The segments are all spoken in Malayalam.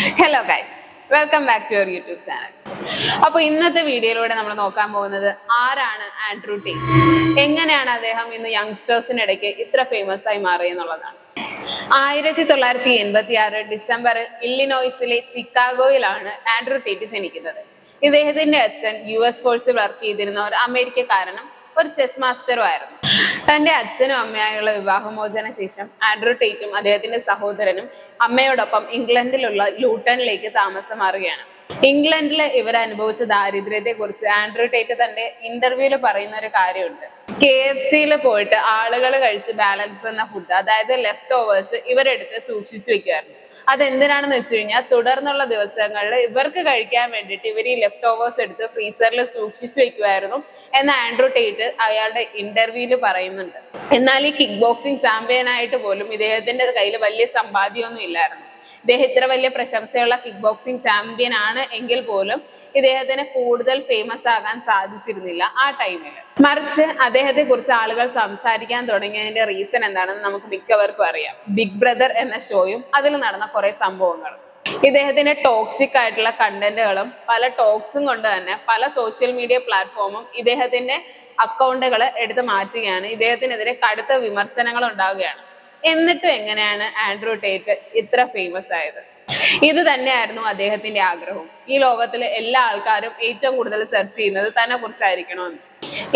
Hello guys, welcome back to your YouTube channel. അപ്പോൾ ഇന്നത്തെ വീഡിയോയിലൂടെ നമ്മൾ നോക്കാൻ പോകുന്നത് ആരാണ് ആൻഡ്രൂ ടേറ്റ്, എങ്ങനെയാണ് അദ്ദേഹം ഇന്ന് യങ്സ്റ്റേഴ്സിനിടയ്ക്ക് ഇത്ര ഫേമസ് ആയി മാറിയെന്നുള്ളതാണ്. 1986 ഡിസംബറിൽ ഇല്ലിനോയ്സിലെ ചിക്കാഗോയിലാണ് ആൻഡ്രൂ ടേറ്റ് ജനിക്കുന്നത്. ഇദ്ദേഹത്തിന്റെ അച്ഛൻ US ഫോഴ്സിൽ വർക്ക് ചെയ്തിരുന്ന ഒരു അമേരിക്കക്കാരനും ഒരു ചെസ് മാസ്റ്ററും ആയിരുന്നു. തന്റെ അച്ഛനും അമ്മയായുള്ള വിവാഹമോചന ശേഷം ആൻഡ്രൂ ടേറ്റും അദ്ദേഹത്തിന്റെ സഹോദരനും അമ്മയോടൊപ്പം ഇംഗ്ലണ്ടിലുള്ള ലൂട്ടണിലേക്ക് താമസം മാറുകയാണ്. ഇംഗ്ലണ്ടിൽ ഇവർ അനുഭവിച്ച ദാരിദ്ര്യത്തെ കുറിച്ച് ആൻഡ്രൂ ടേറ്റ് തന്റെ ഇന്റർവ്യൂല് പറയുന്ന ഒരു കാര്യമുണ്ട്. KFCയിൽ പോയിട്ട് ആളുകൾ കഴിച്ച് ബാലൻസ് വന്ന ഫുഡ്, അതായത് ലെഫ്റ്റ് ഓവേഴ്സ്, ഇവരെടുത്ത് സൂക്ഷിച്ചു വെക്കുമായിരുന്നു. അതെന്തിനാണെന്ന് വെച്ച് കഴിഞ്ഞാൽ തുടർന്നുള്ള ദിവസങ്ങളിൽ ഇവർക്ക് കഴിക്കാൻ വേണ്ടിയിട്ട് ഇവർ ഈ ലെഫ്റ്റ് ഓവേഴ്സ് എടുത്ത് ഫ്രീസറിൽ സൂക്ഷിച്ചു വെക്കുമായിരുന്നു എന്ന് ആൻഡ്രൂ ടേറ്റ് അയാളുടെ ഇന്റർവ്യൂല് പറയുന്നുണ്ട്. എന്നാൽ ഈ കിക്ക് ബോക്സിംഗ് ചാമ്പ്യൻ ആയിട്ട് പോലും ഇദ്ദേഹത്തിന്റെ കയ്യിൽ വലിയ സമ്പാദ്യമൊന്നും ഇല്ലായിരുന്നു. ഇദ്ദേഹം ഇത്ര വലിയ പ്രശംസയുള്ള കിക്ക് ബോക്സിംഗ് ചാമ്പ്യൻ ആണ് എങ്കിൽ പോലും ഇദ്ദേഹത്തിന് കൂടുതൽ ഫേമസ് ആകാൻ സാധിച്ചിരുന്നില്ല ആ ടൈമിൽ. മറിച്ച് അദ്ദേഹത്തെ കുറിച്ച് ആളുകൾ സംസാരിക്കാൻ തുടങ്ങിയതിന്റെ റീസൺ എന്താണെന്ന് നമുക്ക് മിക്കവർക്കും അറിയാം. ബിഗ് ബ്രദർ എന്ന ഷോയും അതിൽ നടന്ന കുറെ സംഭവങ്ങളും. ഇദ്ദേഹത്തിന്റെ ടോക്സിക് ആയിട്ടുള്ള കണ്ടന്റുകളും പല ടോക്സും കൊണ്ട് തന്നെ പല സോഷ്യൽ മീഡിയ പ്ലാറ്റ്ഫോമും ഇദ്ദേഹത്തിന്റെ അക്കൗണ്ടുകൾ എടുത്തു മാറ്റുകയാണ്. ഇദ്ദേഹത്തിനെതിരെ കടുത്ത വിമർശനങ്ങൾ ഉണ്ടാവുകയാണ്. എന്നിട്ടും എങ്ങനെയാണ് ആൻഡ്രൂ ടേറ്റ് ഇത്ര ഫേമസ് ആയത്? ഇത് തന്നെയായിരുന്നു അദ്ദേഹത്തിന്റെ ആഗ്രഹവും. ഈ ലോകത്തിലെ എല്ലാ ആൾക്കാരും ഏറ്റവും കൂടുതൽ സെർച്ച് ചെയ്യുന്നത് തന്നെ കുറിച്ചായിരിക്കണമെന്ന്.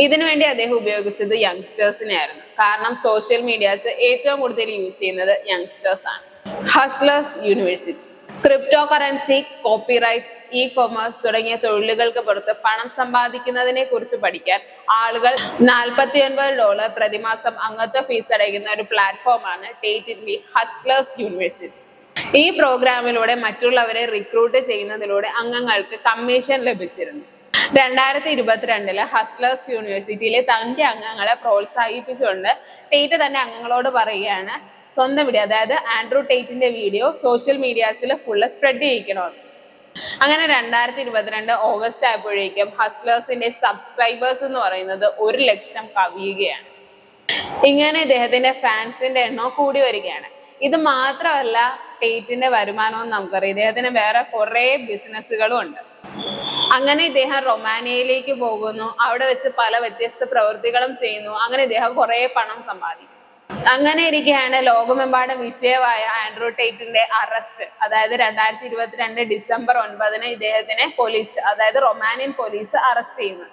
ഇതിനുവേണ്ടി അദ്ദേഹം ഉപയോഗിച്ചത് യങ്സ്റ്റേഴ്സിനെ ആയിരുന്നു. കാരണം സോഷ്യൽ മീഡിയാസ് ഏറ്റവും കൂടുതൽ യൂസ് ചെയ്യുന്നത് യങ്സ്റ്റേഴ്സ് ആണ്. Hustlers university, crypto currency, copyright, e commerce തുടങ്ങിയ തൊഴിലുകൾക്ക് പുറത്ത് പണം സമ്പാദിക്കുന്നതിനെ കുറിച്ച് പഠിക്കാൻ ആളുകൾ $49 പ്രതിമാസം അംഗത്വ ഫീസ് അടയ്ക്കുന്ന ഒരു പ്ലാറ്റ്ഫോമാണ് ടേറ്റ് ഹസ്ലേഴ്സ് യൂണിവേഴ്സിറ്റി. ഈ പ്രോഗ്രാമിലൂടെ മറ്റുള്ളവരെ റിക്രൂട്ട് ചെയ്യുന്നതിലൂടെ അംഗങ്ങൾക്ക് കമ്മീഷൻ ലഭിച്ചിരുന്നു. 2022 ഹസ്ലേഴ്സ് യൂണിവേഴ്സിറ്റിയിലെ തന്റെ അംഗങ്ങളെ പ്രോത്സാഹിപ്പിച്ചുകൊണ്ട് ടേറ്റ് തന്റെ അംഗങ്ങളോട് പറയുകയാണ് സ്വന്തം വീഡിയോ, അതായത് ആൻഡ്രൂ ടേറ്റിന്റെ വീഡിയോ സോഷ്യൽ മീഡിയാസിൽ ഫുള്ള് സ്പ്രെഡ് ചെയ്യിക്കണമെന്ന്. അങ്ങനെ 2022 ഓഗസ്റ്റ് ആയപ്പോഴേക്കും ഹസ്ലേഴ്സിന്റെ സബ്സ്ക്രൈബേഴ്സ് എന്ന് പറയുന്നത് 1 ലക്ഷം കവിയുകയാണ്. ഇങ്ങനെ ഇദ്ദേഹത്തിന്റെ ഫാൻസിന്റെ എണ്ണം കൂടി വരികയാണ്. ഇത് മാത്രമല്ല, ടേറ്റിന്റെ വരുമാനവും നമുക്കറിയാം. ഇദ്ദേഹത്തിന് വേറെ കുറെ ബിസിനസ്സുകളും ഉണ്ട്. അങ്ങനെ ഇദ്ദേഹം റൊമാനിയയിലേക്ക് പോകുന്നു. അവിടെ വെച്ച് പല വ്യത്യസ്ത പ്രവൃത്തികളും ചെയ്യുന്നു. അങ്ങനെ ഇദ്ദേഹം കുറെ പണം സമ്പാദിക്കും. അങ്ങനെ ഇരിക്കെയാണ് ലോകമെമ്പാടും വിഷയമായ ആൻഡ്രൂ ടേറ്റിന്റെ അറസ്റ്റ്. അതായത് 2022 ഡിസംബർ 9 ഇദ്ദേഹത്തിനെ പോലീസ്, അതായത് റൊമാനിയൻ പോലീസ് അറസ്റ്റ് ചെയ്യുന്നത്.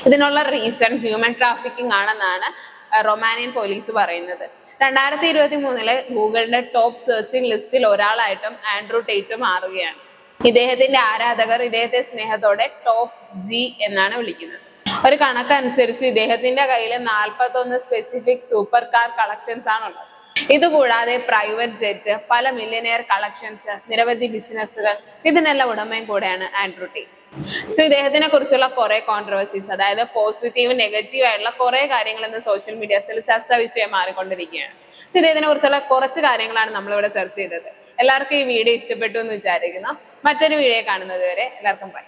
ഇതിനുള്ള റീസൺ ഹ്യൂമൻ ട്രാഫിക്കിംഗ് ആണെന്നാണ് റൊമാനിയൻ പോലീസ് പറയുന്നത്. 2023 ഗൂഗിളിന്റെ ടോപ്പ് സെർച്ചിങ് ലിസ്റ്റിൽ ഒരാളായിട്ടും ആൻഡ്രൂ ടേറ്റ് മാറുകയാണ്. ഇദ്ദേഹത്തിന്റെ ആരാധകർ ഇദ്ദേഹത്തെ സ്നേഹത്തോടെ ടോപ്പ് G എന്നാണ് വിളിക്കുന്നത്. ഒരു കണക്കനുസരിച്ച് ഇദ്ദേഹത്തിന്റെ കയ്യിൽ 41 സ്പെസിഫിക് സൂപ്പർ കാർ കളക്ഷൻസ് ആണുള്ളത്. ഇതുകൂടാതെ പ്രൈവറ്റ് ജെറ്റ്, പല മില്യനെയർ കളക്ഷൻസ്, നിരവധി ബിസിനസ്സുകൾ, ഇതിനെല്ലാം ഉടമയും കൂടെയാണ് ആൻഡ്രൂ ടേറ്റ്. സോ ഇദ്ദേഹത്തിനെ കുറിച്ചുള്ള കുറെ കോൺട്രവേഴ്സീസ്, അതായത് പോസിറ്റീവ് നെഗറ്റീവ് ആയിട്ടുള്ള കുറെ കാര്യങ്ങൾ ഇന്ന് സോഷ്യൽ മീഡിയാസിൽ ചർച്ചാ വിഷയം മാറിക്കൊണ്ടിരിക്കുകയാണ്. സോ ഇദ്ദേഹത്തിനെ കുറിച്ചുള്ള കുറച്ച് കാര്യങ്ങളാണ് നമ്മളിവിടെ ചർച്ച ചെയ്തത്. എല്ലാവർക്കും ഈ വീഡിയോ ഇഷ്ടപ്പെട്ടു എന്ന് വിചാരിക്കുന്നു. മറ്റൊരു വീഡിയോ കാണുന്നത് വരെ എല്ലാവർക്കും ബൈ.